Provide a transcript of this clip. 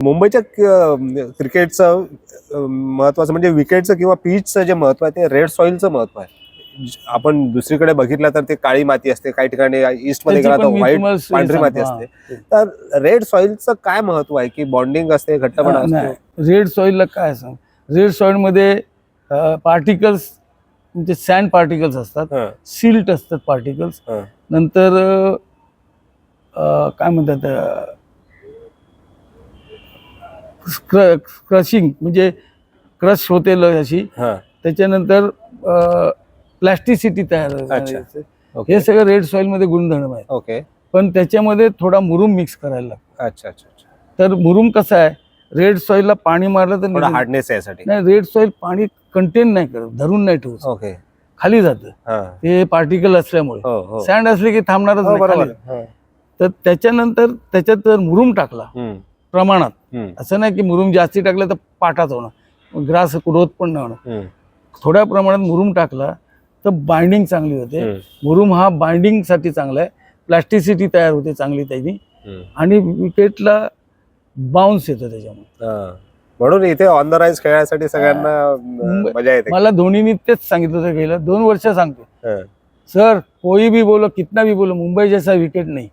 मुंबईच्या क्रिकेटचं महत्वाचं म्हणजे विकेटचं किंवा पिचचं जे महत्व आहे ते रेड सॉइलचं महत्व आहे. आपण दुसरीकडे बघितलं तर ते काळी माती असते, काही ठिकाणी ईस्ट मध्ये गेला तर व्हाईट पांढरी माती असते. तर रेड सॉइलचं काय महत्व आहे की बॉन्डिंग असते, घट्टपणा असतो? रेड सॉइलला काय सांग, रेड सॉइल मध्ये पार्टिकल्स म्हणजे सँड पार्टिकल्स असतात, सिल्ट असतात पार्टिकल्स, नंतर काय म्हणतात क्रशिंग म्हणजे क्रश होते अशी, त्याच्यानंतर प्लॅस्टिसिटी तयार होते. हे सगळं रेड सॉइल मध्ये गुणधर्म आहे. ओके. पण त्याच्यामध्ये थोडा मुरुम मिक्स करायला लागतो. अच्छा अच्छा. तर मुरुम कसा आहे, रेड सॉइलला पाणी मारलं तर हार्डनेस आहे यासाठी. नाही, रेड सॉइल पाणी कंटेन नाही करत, धरून नाही ठेवत. ओके. खाली जातं ते पार्टिकल असल्यामुळे. सँड असले की थांबणारच नाही. तर त्याच्यानंतर त्याच्यात जर मुरुम टाकला प्रमाणात, असं नाही की मुरुम जास्ती टाकलं तर पाटाच होणार, ग्रास ग्रोथ पण नाही होणार. थोड्या प्रमाणात मुरुम टाकला तर बाइंडिंग चांगली होते. मुरुम हा बाइंडिंग साठी चांगला आहे, प्लॅस्टिसिटी तयार होते चांगली त्याची, आणि विकेटला बाउन्स येतो त्याच्यामुळे. म्हणून इथे ऑन द राईज खेळण्यासाठी सगळ्यांना मजा येते. मला धोनीने तेच सांगितलं होतं, गेलं 2 वर्ष सांगतो, सर कोई भी बोलो कितना भी बोलो मुंबई जैसा विकेट नहीं.